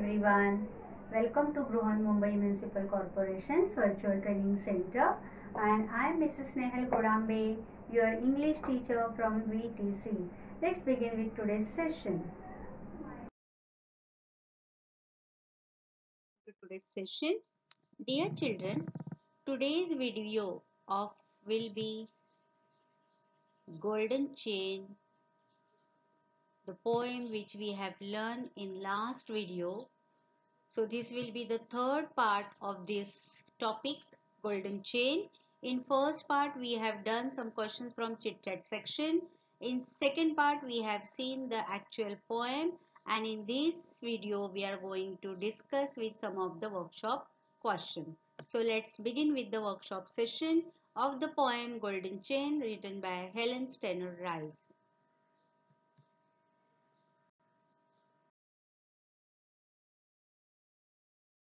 everyone. Welcome to Bruhan Mumbai Municipal Corporation's Virtual Training Center, and I am Mrs. Nehal Kodambe, your English teacher from VTC. Let's begin with today's session. Today's session. Dear children, today's video of will be Golden Chain, the poem which we have learned in last video. So this will be the third part of this topic, Golden Chain. In first part we have done some questions from chit chat section. In second part we have seen the actual poem, and in this video we are going to discuss with some of the workshop questions. So let's begin with the workshop session of the poem Golden Chain written by Helen Steiner Rice.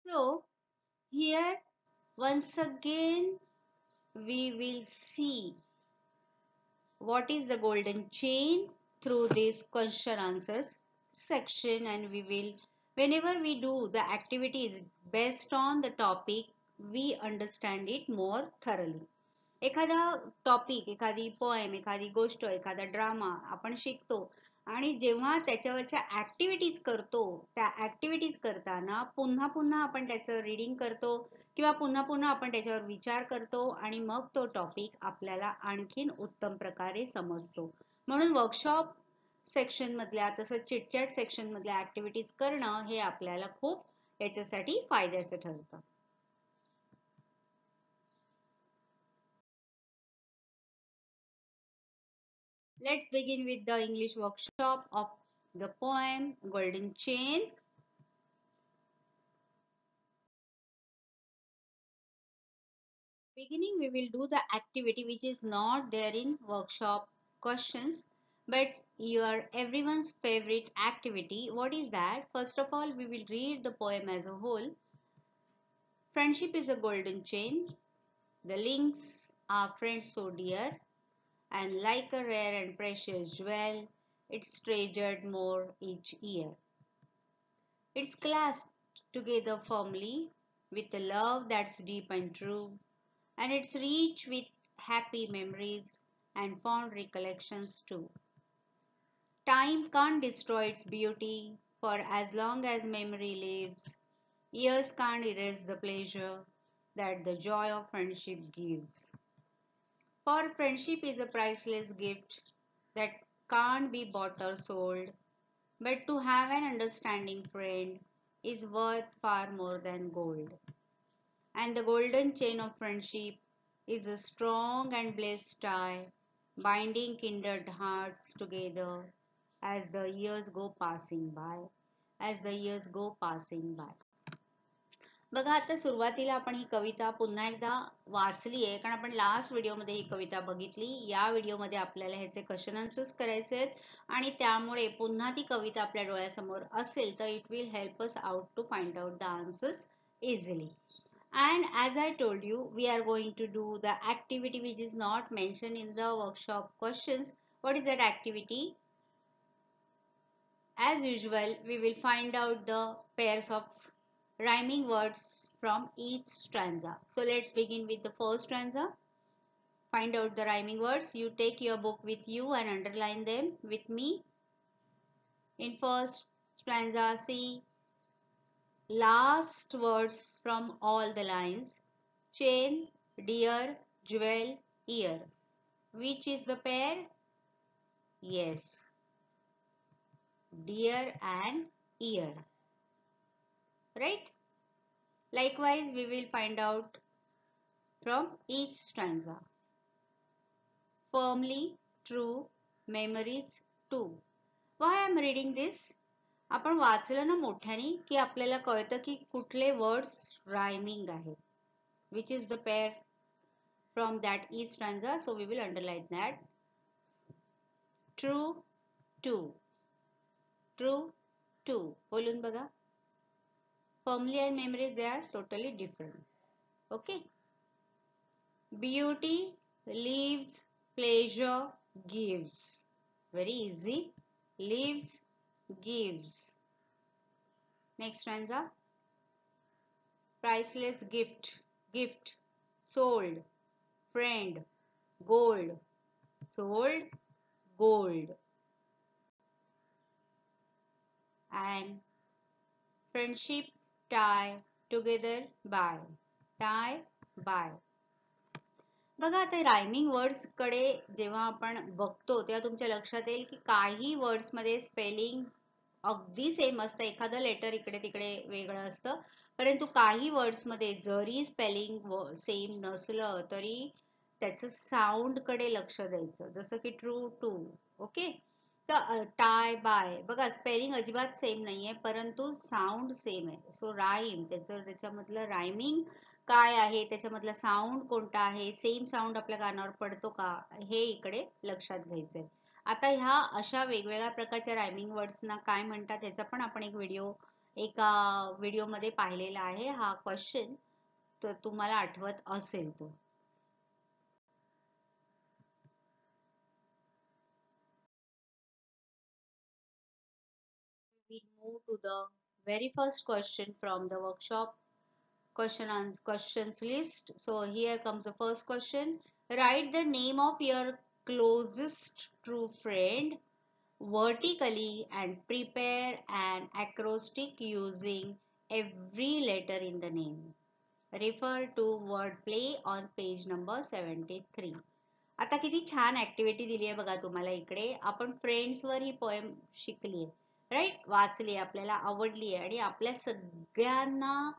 So here once again we will see what is the golden chain through this question answers section, and we will, whenever we do the activities based on the topic, we understand it more thoroughly. एखादा topic, एखादी poem, एखादी गोष्ट, एखादा drama आपण शिकतो आणि जेव्हा त्याच्यावरच्या ऍक्टिव्हिटीज करतो, त्या ऍक्टिव्हिटीज करताना पुन्हा पुन्हा आपण त्याचं रीडिंग करतो किंवा पुन्हा पुन्हा आपण त्याच्यावर विचार करतो आणि मग तो टॉपिक आपल्याला आणखीन उत्तम प्रकारे समजतो. म्हणून वर्कशॉप सेक्शन मधल्या तसंच चिटचॅट सेक्शन मधल्या ऍक्टिव्हिटीज करणं हे आपल्याला खूप याच्यासाठी फायद्याचं ठरतं. Let's begin with the English workshop of the poem Golden Chain. Beginning, we will do the activity which is not there in workshop questions, but your everyone's favorite activity. What is that? First of all, we will read the poem as a whole. Friendship is a golden chain. The links are friends so dear, and like a rare and precious jewel, it's treasured more each year. It's clasped together firmly with a love that's deep and true, and it's rich with happy memories and fond recollections too. Time can't destroy its beauty, for as long as memory lives, years can't erase the pleasure that the joy of friendship gives. For friendship is a priceless gift that can't be bought or sold, but to have an understanding friend is worth far more than gold. And the golden chain of friendship is a strong and blessed tie, binding kindred hearts together as the years go passing by, as the years go passing by. बघा, आता सुरुवातीला आपण ही कविता पुन्हा एकदा वाचली आहे, कारण आपण लास्ट व्हिडिओमध्ये ही कविता बघितली. या व्हिडिओमध्ये आपल्याला ह्याचे क्वेश्चन आन्सर्स करायचे आहेत, आणि त्यामुळे पुन्हा ती कविता आपल्या डोळ्यासमोर असेल तर it will help us out to find out the answers easily. And as I told you, we are going to do the activity which is not mentioned in the workshop questions. What is that activity? As usual, we will find out the pairs of rhyming words from each stanza. So let's begin with the first stanza. Find out the rhyming words. You take your book with you and underline them with me. In first stanza, see last words from all the lines: chain, dear, jewel, ear. Which is the pair? Yes, dear and ear. Right? Likewise, we will find out from each stanza. Firmly, true, memories too. Why I am reading this? आपण वाचलं ना मोठ्याने की आपल्याला कळतं की कुठले words rhyming आहेत. Which is the pair from that each stanza? So we will underline that. True, two. True, two. बोलून बघा. Firmly and memories, they are totally different. Okay. Beauty leaves, pleasure gives. Very easy. Leaves, gives. Next stanza. Priceless gift, gift, sold, friend, gold, sold, gold. And friendship, tie, together, by, tie, by. बघा आता rhyming words कडे जेव्हा आपण बघतो तेव्हा तुमच्या लक्षात येईल की काही वर्ड्स मध्ये स्पेलिंग अगदी सेम असतं, एखादं लेटर इकडे तिकडे वेगळं असतं, परंतु काही वर्ड्स मध्ये जरी स्पेलिंग सेम नसलं तरी त्याचं साऊंड कडे लक्ष द्यायचं, जसं की ट्रू, टू. ओके, तर टाय, बाय बघा स्पेलिंग अजिबात सेम नाहीये परंतु साऊंड सेम आहे. सो राईम, त्याच्यामधलं रायमिंग काय आहे, त्याच्यामधला साऊंड कोणता आहे, सेम साऊंड आपल्या कानावर पडतो का, हे इकडे लक्षात घ्यायचंय. आता ह्या अशा वेगवेगळ्या प्रकारच्या रायमिंग वर्ड्सना काय म्हणतात ह्याचा पण आपण एका व्हिडिओमध्ये पाहिलेला आहे. हा क्वेश्चन तर तुम्हाला आठवत असेल तो. We move to the very first question from the workshop questions list. So here comes the first question. Write the name of your closest true friend vertically and prepare an acrostic using every letter in the name. Refer to wordplay on page number 73. आता किती छान activity दिली आहे बघा तुम्हाला इकडे. आपण friends were he poem शिकली आहे, राईट, वाचली, आपल्याला आवडली आहे आणि आपल्या सगळ्यांना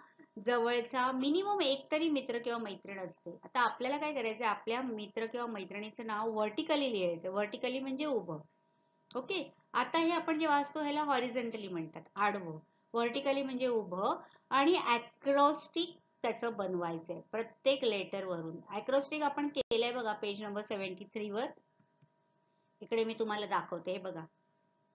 जवळचा मिनिमम एक तरी मित्र किंवा मैत्रीण असते. आता आपल्याला काय करायचं, आपल्या मित्र किंवा मैत्रिणीचं नाव व्हर्टिकली लिहायचं. व्हर्टिकली म्हणजे उभं. ओके, आता हे आपण जे वाचतो ह्याला हॉरिझॉन्टली म्हणतात, आडवं. व्हर्टिकली म्हणजे उभं आणि अॅक्रोस्टिक त्याचं बनवायचंय प्रत्येक लेटर वरून. अॅक्रोस्टिक आपण केलंय बघा पेज नंबर 73 वर. इकडे मी तुम्हाला दाखवते बघा.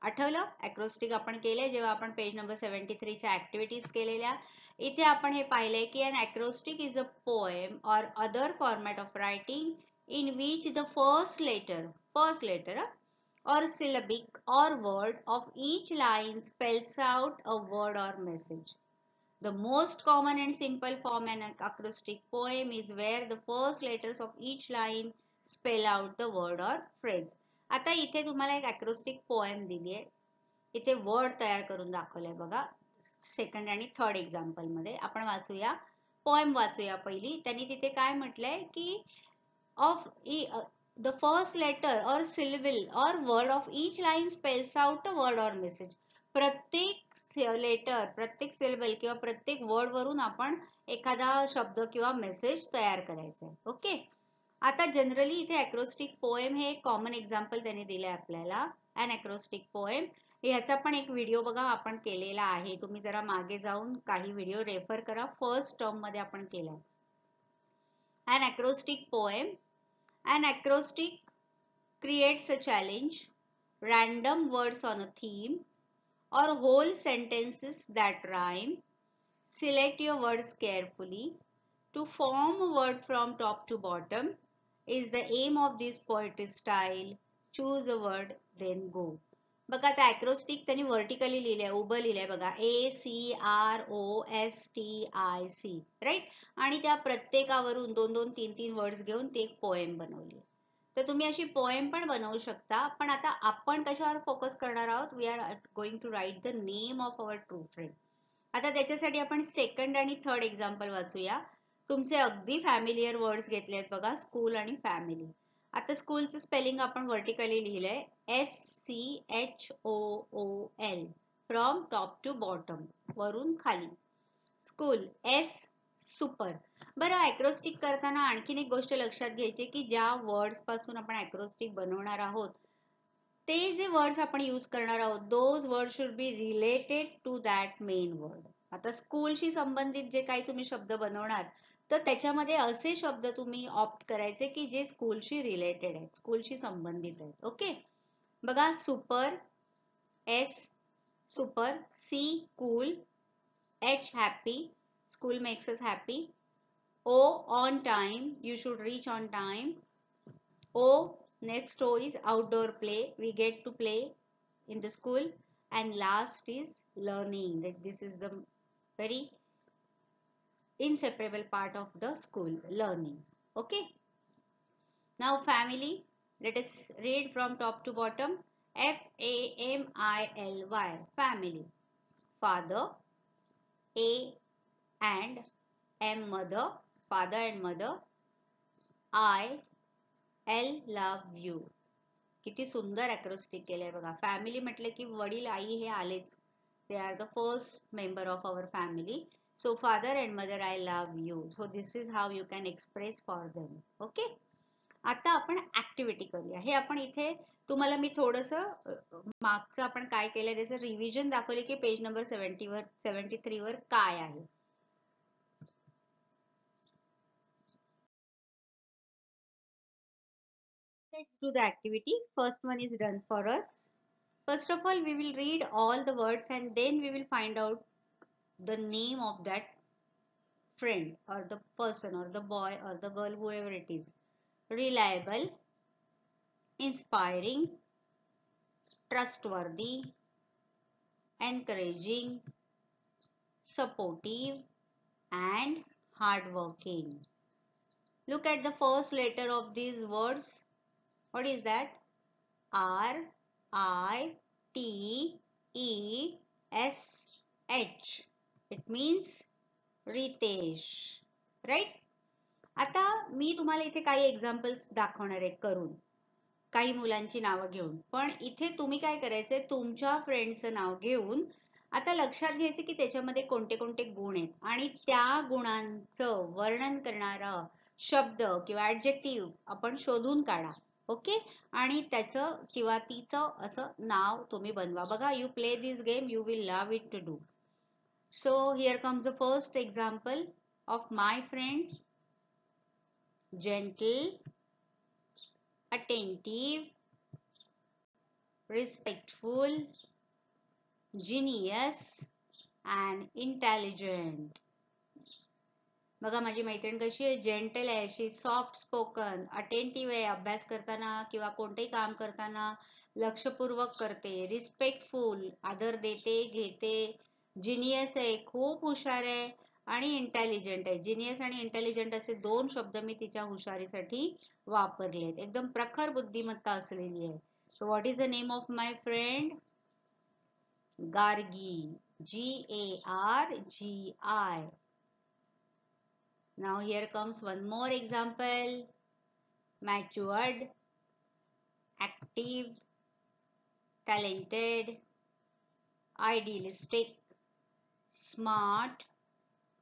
आठवलं अॅक्रोस्टिक आपण केलंय जेव्हा आपण पेज नंबर 73 च्या ऍक्टिव्हिटीज केलेल्या. इथे आपण हे पाहिलंय की an acrostic is a poem or other format of writing in which the first letter or syllabic or word of each line spells out a word or message. The most common and simple form in an acrostic poem is where the first letters of each line spell out the word or phrase. आता इथे तुम्हाला एक acrostic poem दिली आहे. इथे word तयार करून दाखवलंय बघा. सेकंड आणि थर्ड एक्झाम्पल मध्ये आपण वाचूया, पोएम वाचूया पहिली. त्यांनी तिथे काय म्हटलंय की of the first letter or syllable or word of each line spells out a word or message. प्रत्येक लेटर, प्रत्येक सिलेबल किंवा प्रत्येक वर्ड वरून आपण एखादा शब्द किंवा मेसेज तयार करायचा आहे. ओके, आता जनरली इथे अॅक्रोस्टिक पोएम हे कॉमन एक्झाम्पल त्यांनी दिलंय आपल्याला. अन अॅक्रोस्टिक पोएम ह्याचा पण एक व्हिडिओ बघा आपण केलेला आहे, तुम्ही जरा मागे जाऊन काही व्हिडिओ रेफर करा. फर्स्ट टर्म मध्ये आपण केलाय. अन अॅक्रोस्टिक poem. An acrostic creates a challenge, random words on a theme, or whole sentences that rhyme. Select your words carefully. To form a word from top to bottom is the aim of this poetry style. Choose a word, then go. बघा आता अॅक्रोस्टिक त्यांनी vertically लिहिलंय, उभं लिहिलंय बघा, ACROSTIC, right. आणि त्या प्रत्येकावरून 2-2, 3-3 words घेऊन ती एक पोएम बनवली. तर तुम्ही अशी पोएम पण बनवू शकता. पण आता आपण कशावर फोकस करणार आहोत, we are going to write the name of our true friend. आता त्याच्यासाठी आपण सेकंड आणि थर्ड एक्झाम्पल वाचूया. तुमचे अगदी फॅमिलियर वर्ड्स घेतले आहेत बघा, स्कूल आणि फॅमिली. आता स्कूलचं स्पेलिंग आपण व्हर्टिकली लिहिलंय, SCHOOL, from top to bottom, वरून खाली. School, S super. बरं, अॅक्रोस्टिक करताना आणखीन एक गोष्ट लक्षात घ्यायची की ज्या वर्ड्स पासून आपण अॅक्रोस्टिक बनवणार आहोत ते जे वर्ड्स आपण यूज करणार आहोत, those word should be related to that main word. आता स्कूलशी संबंधित जे काही तुम्ही शब्द बनवणार तर त्याच्यामध्ये असे शब्द तुम्ही ऑप्ट करायचे की जे स्कूलशी रिलेटेड आहेत, स्कूलशी संबंधित आहेत. ओके, बघा, super, S super, C cool, H happy, school makes us happy, O on time, you should reach on time. O, next O is outdoor play, we get to play in the school. and last is learning. That this is the very inseparable part of the school, learning. Okay. Now family, let us read from top to bottom. Family, family. Father, A and M mother, father and mother. I, L love you. किती सुंदर अक्रॉस्टिक केलंय बघा. Family म्हटलं की वडील आई हे आलेच. They are the first member of our family. So father and mother I love you. So this is how you can express for them. Okay. आता आपण ऍक्टिव्हिटी करूया. हे आपण इथे तुम्हाला मी थोडस मागचं आपण काय केलंय त्याचं रिव्हिजन दाखवले की पेज नंबर 73 वर काय आहे. Let's do the activity. First one is done for us. First of all, we will read all the words and then we will find out the name of that friend or the person or the boy or the girl, whoever it is. Reliable, inspiring, trustworthy, encouraging, supportive, and hardworking. Look at the first letter of these words. What is that? R I T E S H. It means Ritesh. Right. आता मी तुम्हाला इथे काही examples दाखवणार आहे करून, काही मुलांची नावं घेऊन. पण इथे तुम्ही काय करायचंय, तुमच्या फ्रेंडचं नाव घेऊन आता लक्षात घ्यायचं की त्याच्यामध्ये कोणते कोणते गुण आहेत आणि त्या गुणांचं वर्णन करणारा शब्द किंवा ऍडजेक्टिव्ह आपण शोधून काढा. ओके. आणि त्याचं किंवा तिचं असं नाव तुम्ही बनवा. बघा, you play this game, you will love it to do. So here comes the first example of my friend. Gentle, attentive, respectful, genius and intelligent. बघा माझी मैत्रीण कशी आहे, जेंटल आहे, शी सॉफ्ट स्पोकन, अटेंटिव्ह आहे, अभ्यास करताना किंवा कोणतेही काम करताना लक्षपूर्वक करते, रिस्पेक्टफुल, आदर देते घेते, जिनियस आहे, खूप हुशार आहे आणि इंटेलिजंट आहे. जिनियस आणि इंटेलिजंट असे दोन शब्द मी तिच्या हुशारीसाठी वापरलेत. एकदम प्रखर बुद्धिमत्ता असलेली आहे. So what is the name of my friend? Gargi. GARGI. Now here comes one more example. Matured, active, talented, idealistic, smart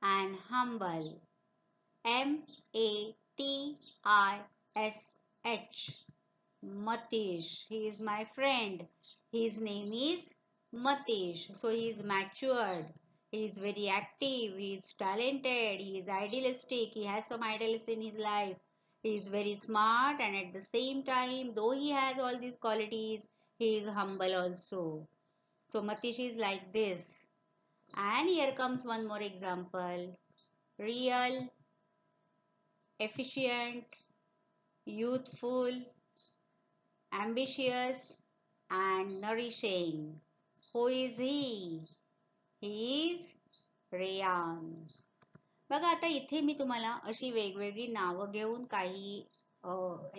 and humble. MATISH. Matish. He is my friend. His name is Matish. So he is matured. He is very active. He is talented. He is idealistic. He has some idealism in his life. He is very smart, and at the same time, though he has all these qualities, he is humble also. So Matish is like this. And here comes one more example. Real, efficient, youthful, ambitious and nourishing. Who is he? He is Rayan. बघा, आता इथे मी तुम्हाला अशी वेगवेगळी नावं घेऊन काही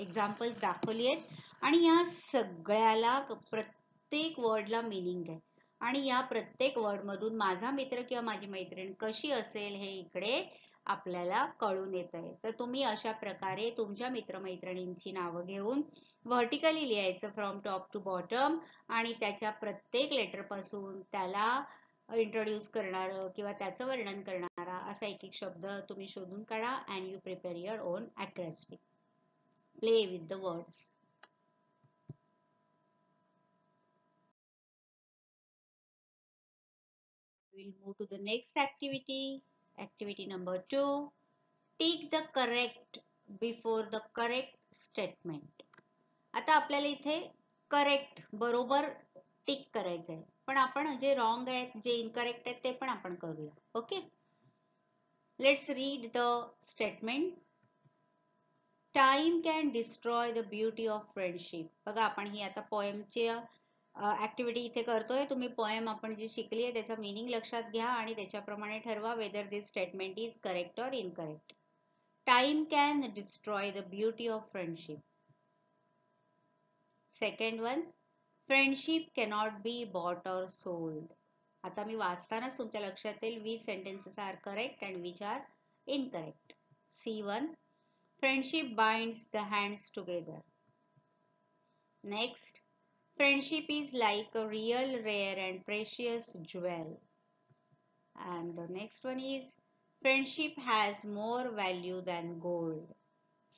examples दाखवली आहेत आणि या सगळ्याला प्रत्येक वर्डला मिनिंग आहे आणि या प्रत्येक वर्ड मधून माझा मित्र किंवा माझी मैत्रीण कशी असेल हे इकडे आपल्याला कळून येत आहे. तर तुम्ही अशा प्रकारे तुमच्या मित्रमैत्रिणींची नावं घेऊन व्हर्टिकली लिहायचं फ्रॉम टॉप टू बॉटम आणि त्याच्या प्रत्येक लेटर पासून त्याला इंट्रोड्यूस करणारं किंवा त्याचं वर्णन करणारा असा एक एक शब्द तुम्ही शोधून काढा and you prepare your own acrostic. Play with the words. We'll move to the next activity. Activity number 2. Tick the correct before the correct statement. आता आपल्याला इथे करेक्ट बरोबर टिक करायचं आहे, पण आपण जे रॉंग आहेत जे इनकरेक्ट आहेत ते पण आपण करूया. Okay. Let's read the statement. Time can destroy the beauty of friendship. बघा आपण ही आता पोएमची ऍक्टिव्हिटी इथे करतोय. तुम्ही पोएम आपण जी शिकली आहे त्याचा मीनिंग लक्षात घ्या आणि त्याच्याप्रमाणे ठरवा whether this statement is correct or incorrect. Time can destroy the beauty of friendship. Second one, friendship cannot be bought or sold. आता मी वाचतानाच तुमच्या लक्षात येईल which sentences are correct and which are incorrect. C1, friendship binds the hands together. Next, friendship is like a real, rare and precious jewel. And the next one is, friendship has more value than gold.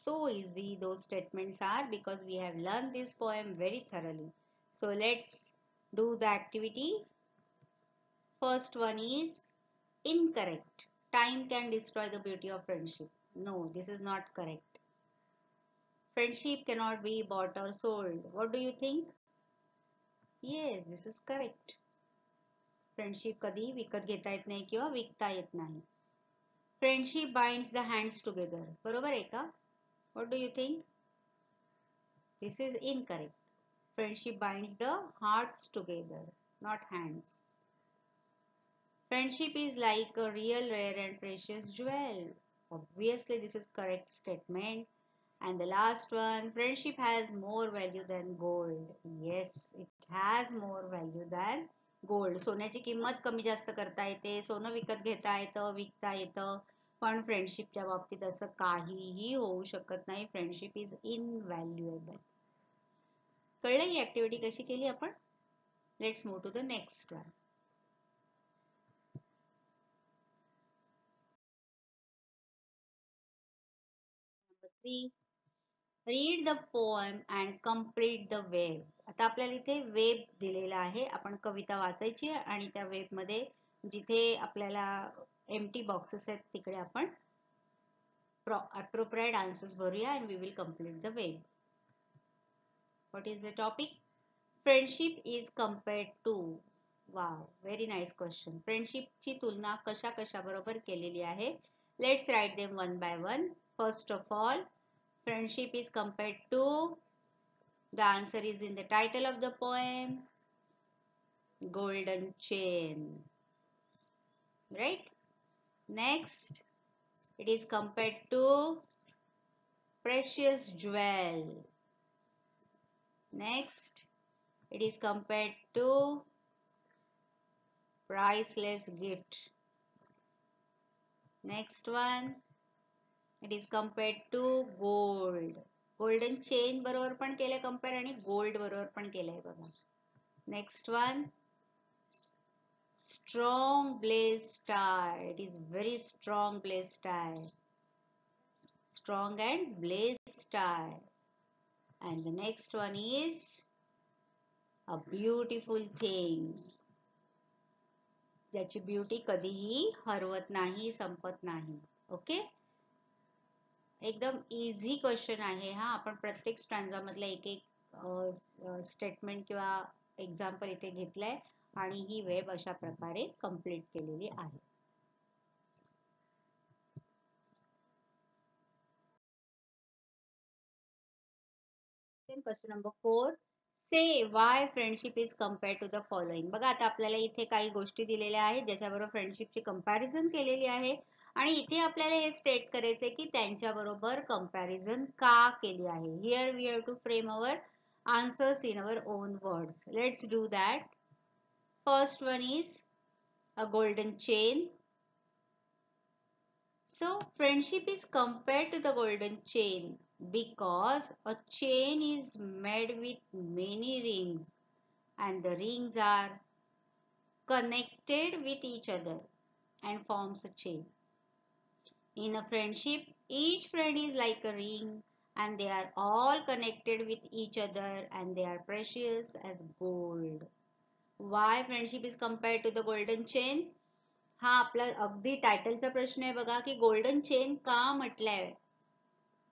So easy those statements are because we have learned this poem very thoroughly. So let's do the activity. First one is incorrect. Time can destroy the beauty of friendship. No, this is not correct. Friendship cannot be bought or sold. What do you think? Yes, this is correct. Friendship कधी विकत घेता येत नाही किंवा विकता येत नाही. Friendship binds the hands together. बरोबर आहे का? What do you think? This is incorrect. Friendship binds the hearts together, not hands. Friendship is like a real, rare and precious jewel. Obviously, this is correct statement. And the last one, friendship has more value than gold. Yes, it has more value than gold. सोन्याची किंमत कमी जास्त करता येते, सोनं विकत घेता येतं, विकता येतं, पण फ्रेंडशिपच्या बाबतीत असं काहीही होऊ शकत नाही. Friendship is invaluable. कळलं ही ऍक्टिव्हिटी कशी केली आपण? Let's move to the next one. Read the poem and complete the web. आता आपल्याला इथे वेब दिलेला आहे. आपण कविता वाचायची आहे आणि त्या वेब मध्ये जिथे आपल्याला एम्प्टी बॉक्सेस आहेत तिकडे आपण appropriate answers भरूया and we will complete the web. What is the topic? Friendship is compared to. Wow, very nice question. Friendship ची तुलना कशा कशा बरोबर केलेली आहे? Let's write them one by one. First of all, friendship is compared to, the answer is in the title of the poem, golden chain. Right? Next, it is compared to precious jewel. Next, it is compared to priceless gift. Next one, it is compared to gold. Golden chain बरोबर पण केलंय compare आणि gold बरोबर पण केलंय बघा. Next one, strong blazed tie. It is very strong blazed tie. Strong and blazed tie. And the next one is a beautiful thing. ज्याची beauty कधीही हरवत नाही, संपत नाही. ओके, एकदम इझी क्वेश्चन आहे हा. आपण प्रत्येक स्टँजा मधला एक एक स्टेटमेंट किंवा एक्झाम्पल इथे घेतलंय आणि ही वेब अशा प्रकारे कंप्लीट केलेली आहे. Question number 4, say why friendship is compare to the following. बघा आता आपल्याला इथे काही गोष्टी दिलेल्या आहेत ज्याच्याबरोबर फ्रेंडशिपची कंपॅरिझन केलेली आहे आणि इथे आपल्याला हे स्टेट करायचंय की त्यांच्याबरोबर कंपॅरिझन का केली आहे. Here we have to frame our answers in our own words. Let's do that. First one is a golden chain. So friendship is compared to the golden chain because a chain is made with many rings and the rings are connected with each other and forms a chain. In a friendship, each friend is like a ring and they are all connected with each other and they are precious as gold. Why friendship is compared to the golden chain? हा आपला अगदी टायटलचा प्रश्न आहे बघा की golden chain का म्हटलंय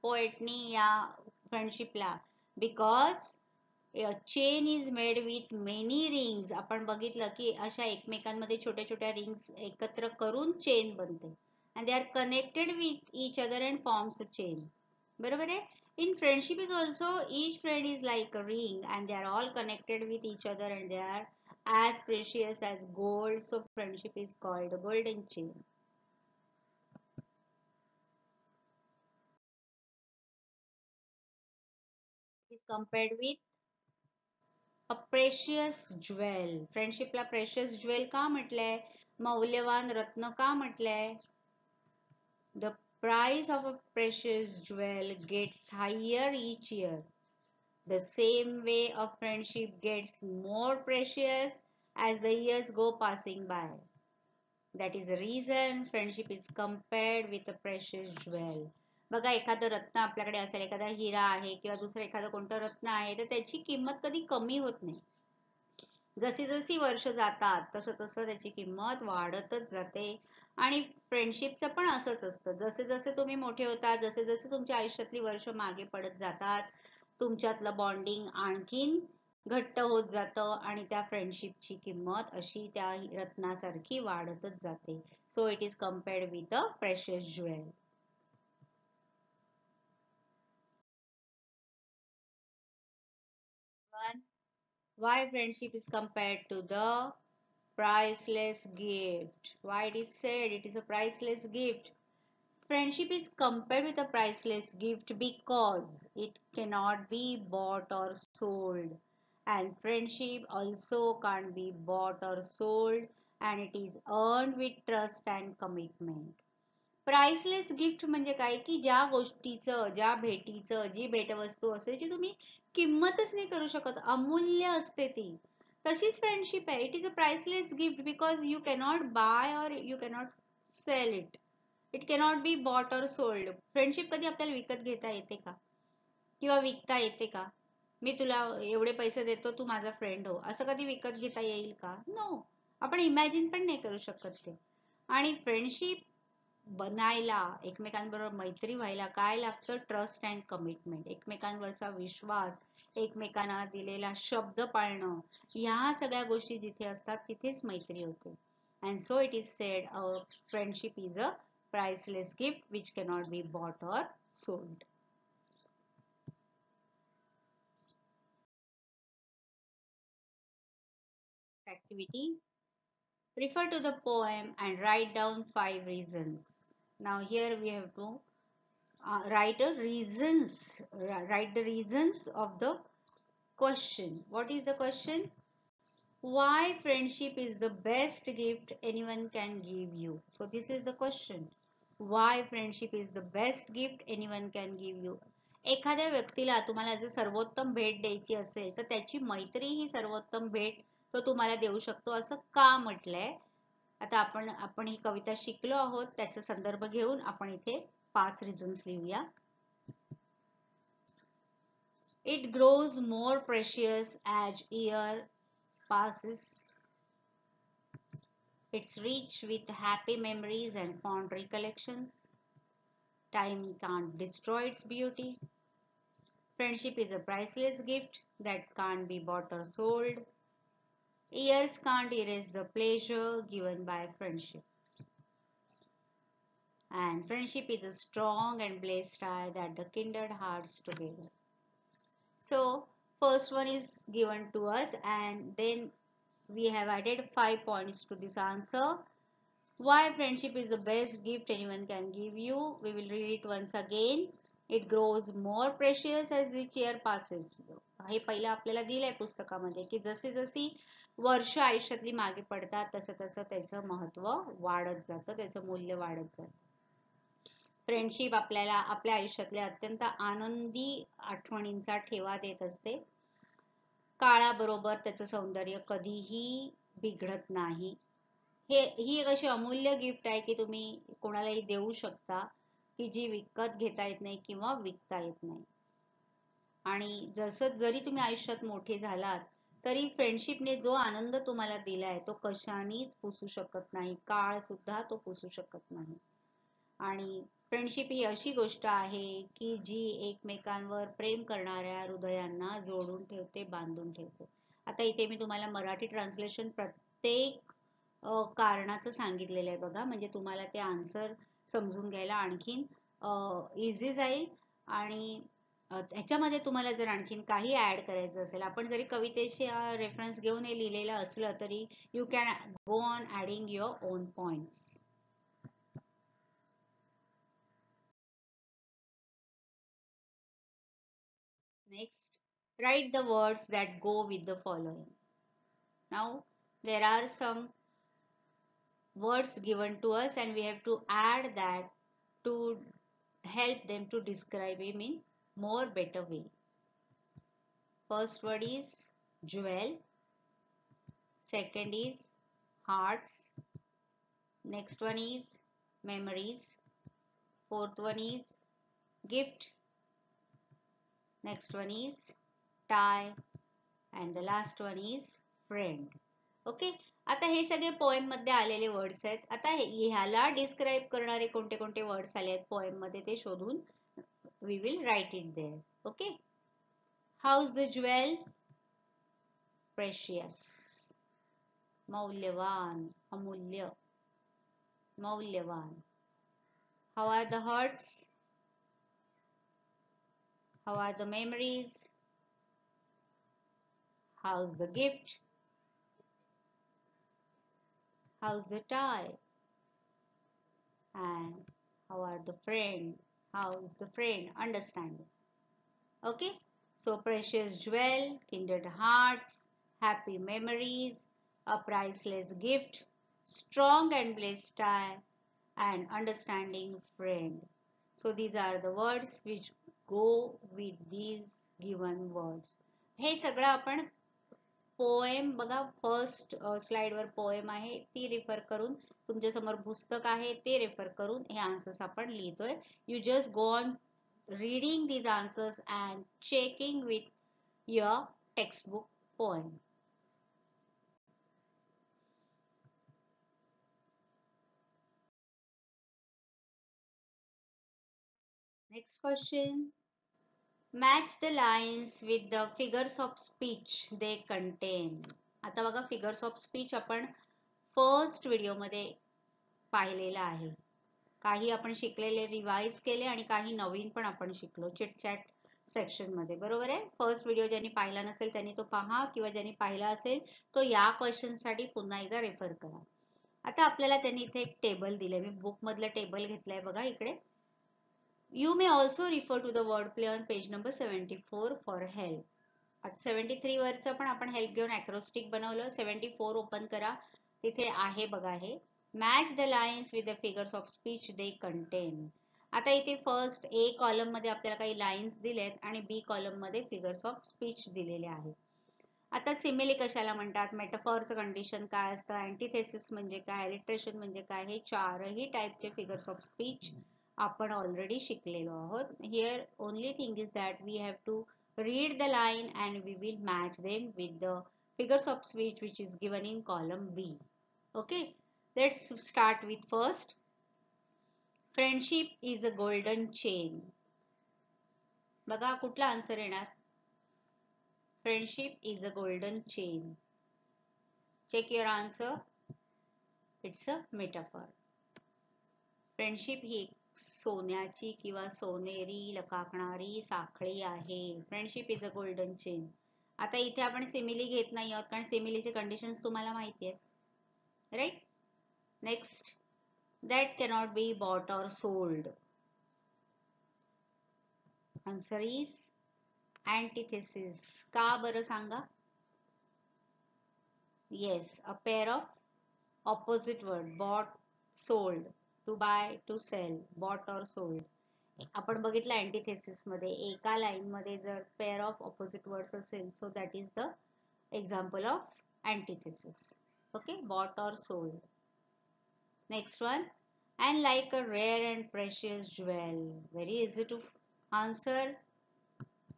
पोएटनी या फ्रेंडशिपला. Because chain is made with many rings. आपण बघितलं की अशा एकमेकांमध्ये छोट्या छोट्या रिंग्स एकत्र करून चेन बनते. And they are connected with each other and forms a chain. बरोबर आहे. In friendship is also each friend is like a ring and they are all connected with each other and they are as precious as gold. So friendship is called a golden chain. It is compared with a precious jewel. फ्रेंडशिपला precious jewel का म्हटलंय? मौल्यवान रत्न का म्हटलंय? The price of a precious jewel gets higher each year. The same way a friendship gets more precious as the years go passing by. That is the reason friendship is compared with a precious jewel. बघा एखादं रत्न आपल्याकडे असेल, एखादा हिरा आहे किंवा दुसरं एखादं कोणतं रत्न आहे, तर त्याची किंमत कधी कमी होत नाही. जशी जशी वर्ष जातात तसं तसं त्याची किंमत वाढतच जाते. आणि फ्रेंडशिपचं पण असंच असतं. जसे जसे तुम्ही मोठे होतात, जसे जसे तुमच्या आयुष्यातली वर्ष मागे पडत जातात, तुमच्यातलं बॉन्डिंग आणखीन घट्ट होत जातं आणि त्या फ्रेंडशिपची किंमत अशी त्या रत्नासारखी वाढतच जाते. So it is compared with a precious jewel. Why friendship is compared to the priceless gift? Why it is said it is a priceless gift? Friendship is compared with a priceless gift because it cannot be bought or sold. And friendship also can't be bought or sold, and it is earned with trust and commitment. Priceless gift म्हणजे काय की ज्या गोष्टीचं, ज्या भेटीचं, जी भेटवस्तू असते जी तुम्ही किंमतच नाही करू शकत, अमूल्य असते ती, तशीच फ्रेंडशिप आहे. It is a priceless gift because you cannot buy or you cannot sell it. It cannot be bought or sold. Friendship कधी आपल्याला विकत घेता येते का? किंवा विकता येते का? मी तुला एवढे पैसे देतो, तू माझा फ्रेंड हो, असं कधी विकत घेता येईल का? नो. आपण इमॅजिन पण नाही करू शकत ते. आणि फ्रेंडशिप बनायला, एकमेकांबरोबर मैत्री व्हायला काय लागतं? Trust and commitment. एकमेकांवरचा विश्वास, एकमेकांना दिलेला शब्द पाळणं, ह्या सगळ्या गोष्टी जिथे असतात तिथेच मैत्री होते. And so it is sed a friendship is a priceless gift which cannot be bought or sold. Activity. Refer to the poem and write down 5 reasons. Now here we have to write the reasons of the question. What is the question? Why friendship is the best gift anyone can give you. So this is the question. Why friendship is the best gift anyone can give you. एखाद्या व्यक्तीला तुम्हाला जर सर्वोत्तम भेट द्यायची असेल तर त्याची मैत्री ही सर्वोत्तम भेट तो तुम्हाला देऊ शकतो असं का म्हटलंय. आता आपण ही कविता शिकलो आहोत, त्याचा संदर्भ घेऊन आपण इथे 5 रिझन्स लिहूया. It grows more precious as year passes. It's rich with happy memories and fond recollections. Time can't destroy its beauty. Friendship is a priceless gift that can't be bought or sold. Years can't erase the pleasure given by friendship. And friendship is a strong and blessed tie that the kindred hearts together. So, first one is given to us, and then we have added 5 points to this answer. Why friendship is the best gift anyone can give you. We will read it once again. It grows more precious as each year passes. हे पहिलं आपल्याला दिलंय पुस्तकामध्ये की जशी जशी वर्ष आयुष्यातली मागे पडतात तसं तसं त्याचं महत्व वाढत जातं, त्याचं मूल्य वाढत जातं. फ्रेंडशिप आपल्याला आपल्या आयुष्यातल्या अत्यंत आनंदी आठवणींचा ठेवा देत असते. काळाबरोबर त्याचं सौंदर्य कधीही बिघडत नाही. ही एक अशी अमूल्य गिफ्ट आहे की तुम्ही कोणालाही देऊ शकता की जी विकत घेता येत नाही किंवा विकता येत नाही. आणि जरी तुम्ही आयुष्यात मोठे झालात तरी फ्रेंडशिपने जो आनंद तुम्हाला दिलाय तो कशानेच पुसू शकत नाही, काळ सुद्धा तो पुसू शकत नाही. आणि फ्रेंडशिप ही अशी गोष्ट आहे की जी एकमेकांवर प्रेम करणाऱ्या हृदयांना जोडून ठेवते, बांधून ठेवते. आता इथे मी तुम्हाला मराठी ट्रान्सलेशन प्रत्येक कारणाचं सांगितलेलं आहे बघा, म्हणजे तुम्हाला ते आन्सर समजून घ्यायला आणखीन इझी जाईल. आणि ह्याच्यामध्ये तुम्हाला जर आणखीन काही ऍड करायचं असेल, आपण जरी कवितेशी रेफरन्स घेऊन हे लिहिलेलं असलं तरी you can go on adding your on points. Next, write the words that go with the following. Now, there are some words given to us and we have to add that to help them to describe him in more better way. First word is jewel. Second is hearts. Next one is memories. Fourth one is gift. Next one is tie. And the last one is friend. Okay, आता हे सगळे poem मध्ये आलेले words आहेत. आता ह्याला describe करणारे कोणते कोणते वर्ड्स आले आहेत पोएम मध्ये ते शोधून we will write it there. Okay, how's the jewel, precious, मौल्यवान, अमूल्य, मौल्यवान. How are the hearts, how are the memories, how's the gift, how's the tie, and how are the friend, how's the friend. Understand? Okay, so precious jewel, kindred hearts, happy memories, a priceless gift, strong and blessed tie, and understanding friend. So these are the words which go with these given words. हे सगळं आपण poem बघा, first slide वर poem आहे ती refer करून, तुमच्या समोर पुस्तक आहे ते रेफर करून हे आन्सर्स आपण लिहितोय. You just go on reading these answers and checking with your textbook poem. Next question, match the lines with the figures of speech they contain. आता बघा, फिगर्स ऑफ स्पीच आपण फर्स्ट व्हिडिओ मध्ये पाहिलेला आहे. काही आपण शिकलेले रिवाइज केले आणि काही नवीन पण आपण शिकलो चिटचॅट सेक्शन मध्ये, बरोबर आहे. फर्स्ट व्हिडिओ ज्यांनी पाहिला नसेल त्यांनी तो पहा, किंवा ज्यांनी पाहिला असेल तो या क्वेश्चन साठी पुन्हा एकदा रेफर करा. आता आपल्याला त्यांनी इथे एक टेबल दिलंय, मी बुक मधलं टेबल घेतलंय बघा इकडे. You may also refer to the wordplay on page number 74 for help. आता 73 वरचं पण आपण हेल्प घेऊन अॅक्रोस्टिक बनवलं. 74 ओपन करा, तिथे आहे बघा हे. Match the lines with the figures of speech they contain. आता इथे फर्स्ट ए कॉलम मध्ये आपल्याला काही लाईन्स दिलेत आणि बी कॉलम मध्ये फिगर्स ऑफ स्पीच दिलेले आहेत. आता सिमिली कशाला म्हणतात, मेटाफॉरचं कंडिशन काय असतं, अँटिथेसिस म्हणजे काय, अलिट्रेशन म्हणजे काय, हे चारही टाईपचे फिगर्स ऑफ स्पीच आपण ऑलरेडी शिकलेलो आहोत. Here only thing is that we have to read the line and we will match them with the figures of speech which is given in column B. Okay, let's start with first. Friendship is a golden chain. बघा कुठला answer येणार. Friendship is a golden chain. Check your answer. It's a metaphor. Friendship ही सोन्याची किंवा सोनेरी लकाकणारी साखळी आहे. Friendship is a golden chain. आता इथे आपण सिमिली घेत नाही आहोत कारण सिमिलीचे कंडिशन्स तुम्हाला माहिती आहेत, right. Next, that cannot be bought or sold. Answer is antithesis. का बरं सांगा. Yes, a pair of opposite word, bought, sold. To buy, to sell, bought or sold. आपण बघितलं अँटिथेसिस मध्ये एका लाईन मध्ये जर पेअर ऑफ ऑपोजिट वर्ड्स असेल so that is the example of antithesis. Okay, bought or sold. Next one, and like a rare and precious jewel. Very easy to answer.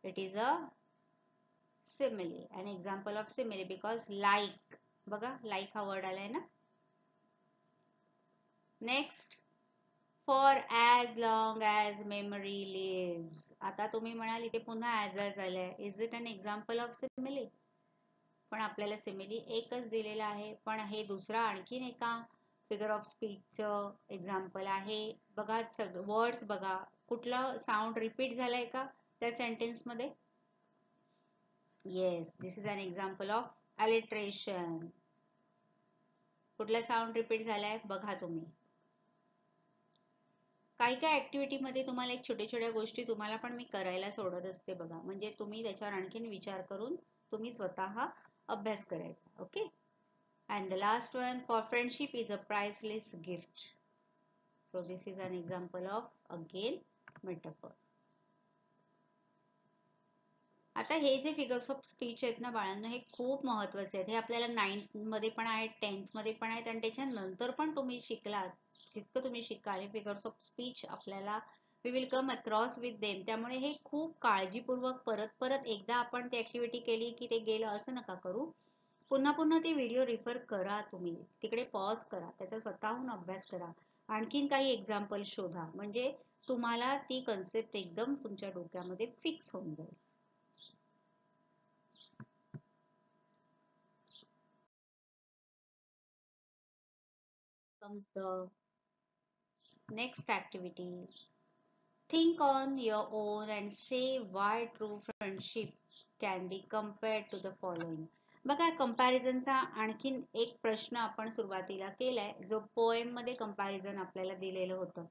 It is a simile, an example of simile because like, बघा like हा word आलाय ना. Next, for as long as memory lives. आता तुम्ही म्हणाल इथे पुन्हा as आलंय. Is it an example of simile. पण आपल्याला सिमिली एकच दिलेला आहे, पण हे दुसरा आणखीन एका फिगर ऑफ स्पीचचं एक्झाम्पल आहे. बघा वर्ड्स बघा, कुठला साऊंड रिपीट झालाय का. त्या सेंटेन्स मध्ये? Yes, this is an example of alliteration. कुठला साऊंड रिपीट झालाय बघा तुम्ही. काही काही ऍक्टिव्हिटी मध्ये तुम्हाला एक छोट्या छोट्या गोष्टी तुम्हाला पण मी करायला सोडत असते बघा, म्हणजे तुम्ही त्याच्यावर आणखीन विचार करून तुम्ही स्वतः अभ्यास करायचा. Okay. And the last one, for friendship is a priceless gift. So this is an example of again metaphor. आता हे जे फिगर्स ऑफ स्पीच आहेत ना बाळांनो, हे खूप महत्वाचे आहेत. हे आपल्याला 9th मध्ये पण आहेत, 10th मध्ये पण आहेत, आणि त्याच्यानंतर पण तुम्ही शिकलात, जितकं तुम्ही शिकाल फिगर्स ऑफ स्पीच आपल्याला we will come across with them. त्यामुळे हे खूप काळजीपूर्वक परत परत एकदा आपण ती ऍक्टिव्हिटी केली की ते गेलं असं नका करू. पुन्हा पुन्हा ती व्हिडिओ रिफर करा, तुम्ही तिकडे पॉज करा, त्याचा स्वतःहून अभ्यास करा, आणखीन काही एक्झाम्पल शोधा, म्हणजे तुम्हाला ती कन्सेप्ट एकदम तुमच्या डोक्यामध्ये फिक्स होऊन जाईल. Comes the next activity. Think on your own and say why true friendship can be compared to the following. बघा, कंपॅरिझनचा आणखीन एक प्रश्न आपण सुरुवातीला केलाय, जो पोएम मध्ये कंपॅरिझन आपल्याला दिलेलं होतं.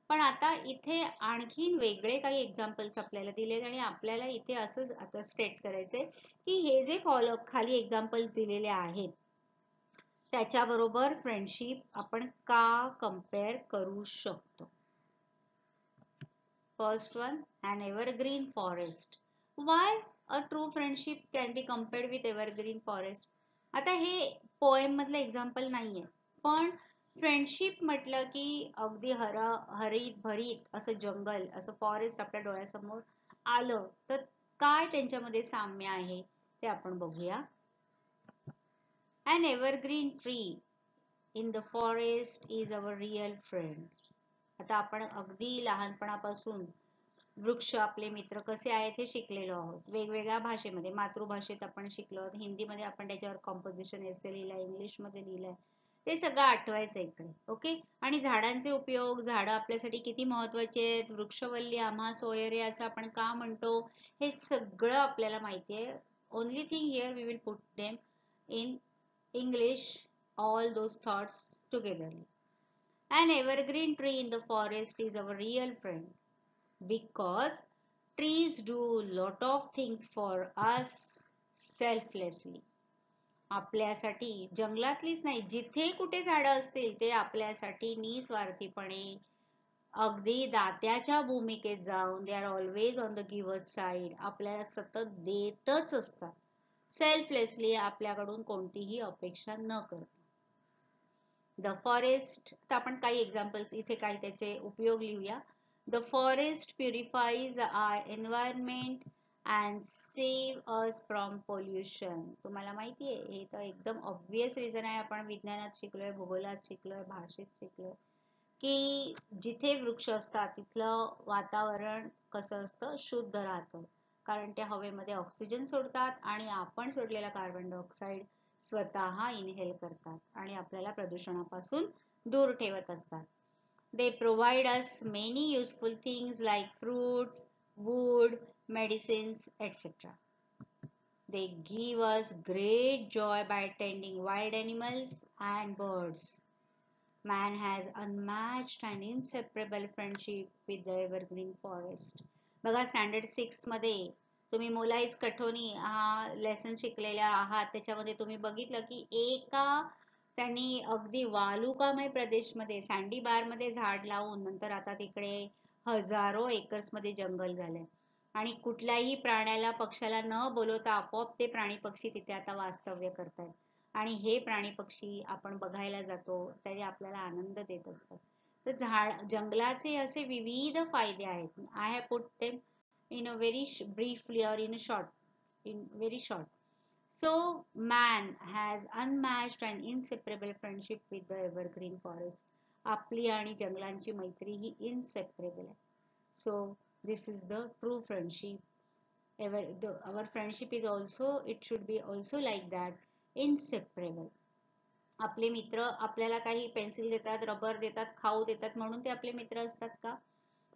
पण आता इथे आणखीन वेगळे काही एक्झाम्पल्स आपल्याला दिले, आणि आपल्याला इथे असं आता स्टेट करायचंय की हे जे खाली एक्झाम्पल्स दिलेले आहेत त्याच्याबरोबर फ्रेंडशिप आपण का कम्पेअर करू शकतो. First one, an evergreen forest. Why a true friendship can be compared with evergreen forest? आता हे पोएम मधलं एक्झाम्पल नाहीये, पण फ्रेंडशिप म्हटलं की अगदी हरित भरीत असं जंगल, असं फॉरेस्ट आपल्या डोळ्यासमोर आलं तर काय त्यांच्यामध्ये साम्य आहे ते आपण बघूया. An evergreen tree in the forest is our real friend. आता आपण अगदी लहानपणापासून वृक्ष आपले मित्र कसे आहेत हे शिकलेलो आहोत. वेगवेगळ्या भाषेमध्ये, मातृभाषेत आपण शिकलो आहोत, हिंदीमध्ये आपण त्याच्यावर कॉम्पोजिशन एसे लिहिलंय, इंग्लिशमध्ये लिहिलंय, ते सगळं आठवायचं इकडे. ओके. आणि झाडांचे उपयोग, झाडं आपल्यासाठी किती महत्वाचे आहेत, वृक्षवल्ली आम्हा सोयरे असं आपण का म्हणतो, हे सगळं आपल्याला माहिती आहे. Only thing here we will put them in English, all those thoughts togetherly. An evergreen tree in the forest is our real friend because trees do lot of things for us selflessly. आपल्यासाठी जंगलातलीच नाही, जिथे कुठे झाडं असतील ते आपल्यासाठी निस्वार्थीपणे अगदी दात्याच्या भूमिकेत जाऊन they are always on the giver side, आपल्याला सतत देतच असतात, सेल्फलेसली, आपल्याकडून कोणतीही अपेक्षा न करता. द फॉरेस्ट, तर आपण काही एक्झाम्पल्स इथे काही त्याचे उपयोग लिहूया. The forest purifies our environment and save us from pollution. तुम्हाला माहितीये, हे तर एकदम ऑब्वियस रिझन आहे, आपण विज्ञानात शिकलोय, भूगोलात शिकलोय, भाषेत शिकलोय, की जिथे वृक्ष असतात तिथलं वातावरण कसं असतं, शुद्ध राहतं, कारण त्या हवेमध्ये ऑक्सिजन सोडतात आणि आपण सोडलेला कार्बन डायऑक्साईड स्वतः इनहेल करतात आणि आपल्याला प्रदूषणापासून दूर ठेवत असतात. They provide us many useful things like fruits, wood, medicines etcetera. They give us great joy by tending wild animals and birds. Man has unmatched and inseparable friendship with the evergreen forest. बघा, standard 6 मध्ये तुम्ही मोलाइज कठोनी हा lesson शिकलेला आहात, त्याच्यामध्ये तुम्ही बघितलं की एका त्यांनी अगदी वालुकामय प्रदेशमध्ये, सँडी बार मध्ये झाड लावून नंतर आता तिकडे हजारो एकर्स मध्ये जंगल झालंय, आणि कुठल्याही प्राण्याला पक्षाला न बोलवता आपोआप ते प्राणी पक्षी तिथे आता वास्तव्य करतात, आणि हे प्राणी पक्षी आपण बघायला जातो तरी आपल्याला आनंद देत असतात. तर जंगलाचे असे विविध फायदे आहेत. I have put them in a very briefly or in very short. So man has unmatched and inseparable friendship with the evergreen forest. आपली आणि जंगलांची मैत्री ही inseparable आहे. So this is the true friendship. Our friendship is also, it should be also like that, inseparable. आपले मित्र आपल्याला काही pencil देतात, rubber देतात, खाऊ देतात म्हणून ते आपले मित्र असतात का?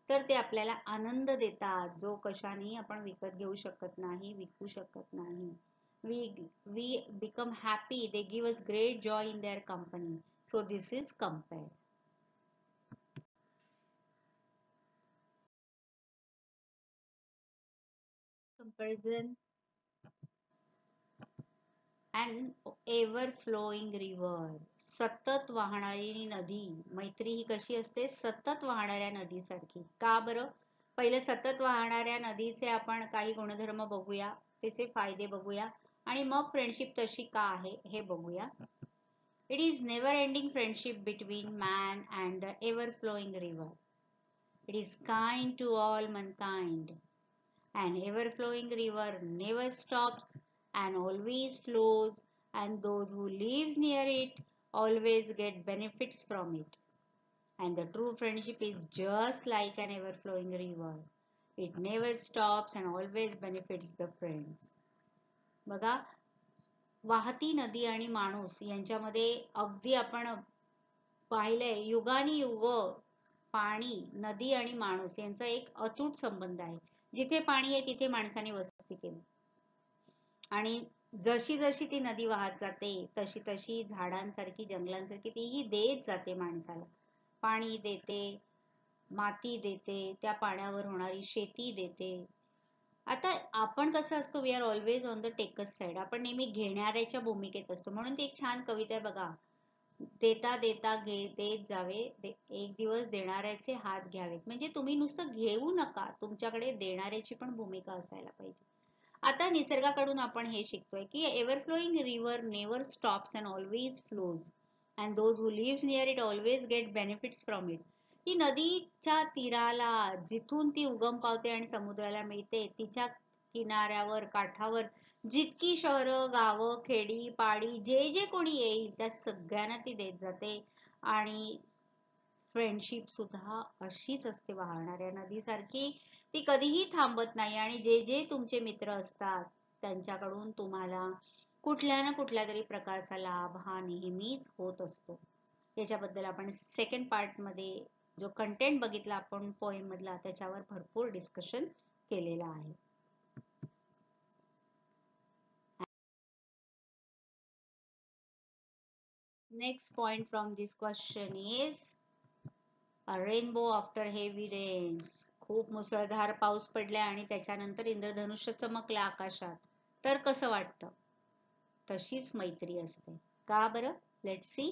तर ते आपल्याला आनंद देतात, जो कशानेही आपण विकत घेऊ शकत नाही, विकू शकत नाही. We become happy, they give us great joy in their company. So this is compare. Comparison. And ever flowing river, सतत वाहणारी नदी. मैत्री ही कशी असते? सतत वाहणाऱ्या नदीसारखी. का बरं? पहिलं सतत वाहणाऱ्या नदीचे आपण काही गुणधर्म बघूया, त्याचे फायदे बघूया, आणि मग फ्रेंडशिप तशी का आहे हे बघूया. It is never ending friendship between man and the ever flowing river. It is kind to all mankind. An ever-flowing river never stops and always flows, and those who live near it always get benefits from it. And the true friendship is just like an ever-flowing river. It never stops and always benefits the friends. बघा, वाहती नदी आणि माणूस यांच्यामध्ये अगदी आपण पाहिलंय, युगानुयुग पाणी, नदी आणि माणूस यांचा एक अतूट संबंध आहे. जिथे पाणी आहे तिथे माणसाने वस्ती केली, आणि जशी जशी ती नदी वाहत जाते तशी तशी झाडांसारखी, जंगलांसारखी तीही देत जाते माणसाला. पाणी देते, माती देते, त्या पाण्यावर होणारी शेती देते. आता आपण कसं असतो, we are always on the taker's side. आपण नेहमी घेणाऱ्याच्या भूमिकेत असतो. म्हणून ती एक छान कविता आहे बघा, देता देता देत जावे, एक दिवस देणाऱ्याचे हात घ्यावेत. म्हणजे तुम्ही नुसतं घेऊ नका, तुमच्याकडे देणाऱ्याची पण भूमिका असायला पाहिजे. आता निसर्गाकडून आपण हे शिकतोय की ever flowing river never stops and always flows, and those who lives near it always get benefits from it. ती नदीच्या तीराला, जिथून ती उगम पावते आणि समुद्राला मिळते, तिच्या किनाऱ्यावर, काठावर जितकी शहरं, गावं, खेडी पाडी, जे जे कोणी येईल त्या सगळ्यांना ती देत जाते. आणि फ्रेंडशिप सुद्धा अशीच असते, वाहणाऱ्या नदीसारखी. ती कधीही थांबत नाही, आणि जे जे तुमचे मित्र असतात त्यांच्याकडून तुम्हाला कुठल्या ना कुठल्या तरी प्रकारचा लाभ हा नेहमीच होत असतो. याच्याबद्दल आपण सेकंड पार्ट मध्ये जो कंटेंट बघितला आपण पोएम मधला, त्याच्यावर भरपूर डिस्कशन केलेलं आहे. Next point from this question is a rainbow after heavy rains. खूप मुसळधार पाऊस पडला आणि त्याच्यानंतर इंद्रधनुष्य चमकलं आकाशात, तर कसं वाटतं? तशीच मैत्री असते. का बरं? Let's see.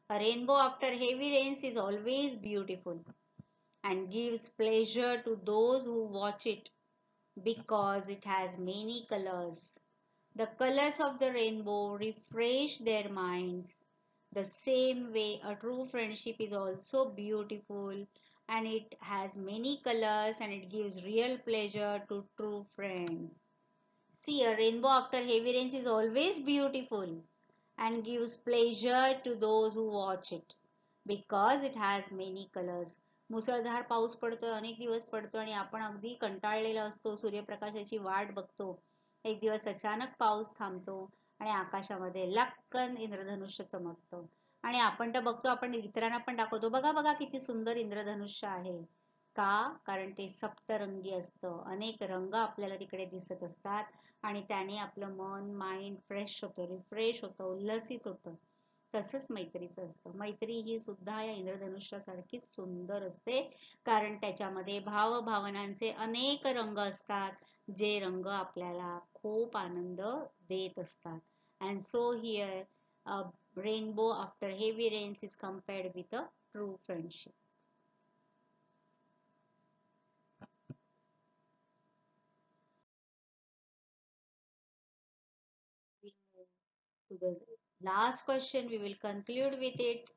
A rainbow after heavy rains is always beautiful and gives pleasure to those who watch it because it has many colors. The colors of the rainbow refresh their minds. The same way, a true friendship is also beautiful and it has many colors and it gives real pleasure to true friends. See, a rainbow after heavy rains is always beautiful and gives pleasure to those who watch it because it has many colors. मुसळधार पाऊस पडतो, अनेक दिवस पडतो, आणि आपण अगदी कंटाळलेला असतो, सूर्यप्रकाशाची वाट बघतो. एक दिवस अचानक पाऊस थांबतो आणि आकाशामध्ये लक्कन इंद्रधनुष्य चमकतं, आणि आपण तर बघतो, आपण इतरांना पण दाखवतो, बघा बघा किती सुंदर इंद्रधनुष्य आहे. का? कारण ते सप्तरंगी असतं, अनेक रंग आपल्याला तिकडे दिसत असतात, आणि त्याने आपलं मन, माइंड फ्रेश होतं, रिफ्रेश होतं, उल्लसित होतं. तसंच मैत्रीचं असतं. मैत्री ही सुद्धा या इंद्रधनुष्यासारखीच सुंदर असते, कारण त्याच्यामध्ये भावभावनांचे अनेक रंग असतात, जे रंग आपल्याला खूप आनंद देत असतात. And so here a rainbow after heavy rains is compared with a true friendship. To the last question, we will conclude with it.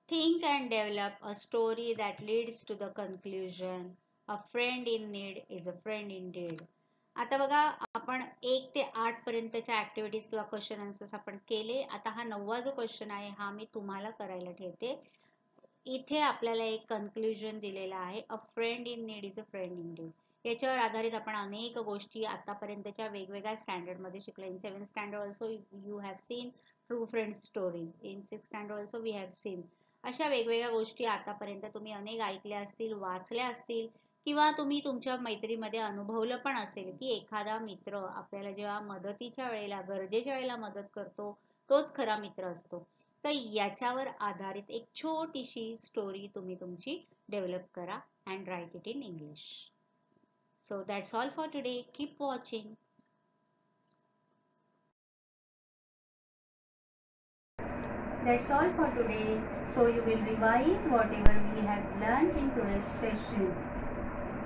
Think and develop a story that leads to the conclusion. A friend in need is a friend indeed. आता बघा, आपण 1 ते 8 पर्यंतच्या activities किंवा question answers आपण केले. आता हा 9वा जो क्वेश्चन आहे हा मी तुम्हाला करायला ठेवते. इथे आपल्याला एक कन्क्लुजन दिलेला आहे, अ friend in need is a friend in deed. याच्यावर आधारित आपण अनेक गोष्टी आतापर्यंतच्या वेगवेगळ्या स्टँडर्ड मध्ये शिकलो. In 7th standard also you have seen true friend stories. In 6th standard also we have seen अशा वेगवेगळ्या गोष्टी आतापर्यंत तुम्ही अनेक ऐकल्या असतील, वाचल्या असतील किंवा तुम्ही तुमच्या मैत्रीमध्ये अनुभवलं पण असेल की एखादा मित्र आपल्याला जेव्हा मदतीच्या वेळेला, गरजेच्या वेळेला मदत करतो, तोच खरा मित्र असतो. तर याच्यावर आधारित एक छोटीशी स्टोरी तुम्ही तुमची डेव्हलप करा and write it in English. So that's all for today. Keep watching. That's all for today. So you will revise whatever we have learned in today's session.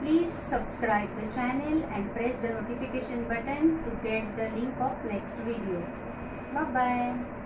Please subscribe the channel and press the notification button to get the link of next video. Bye bye.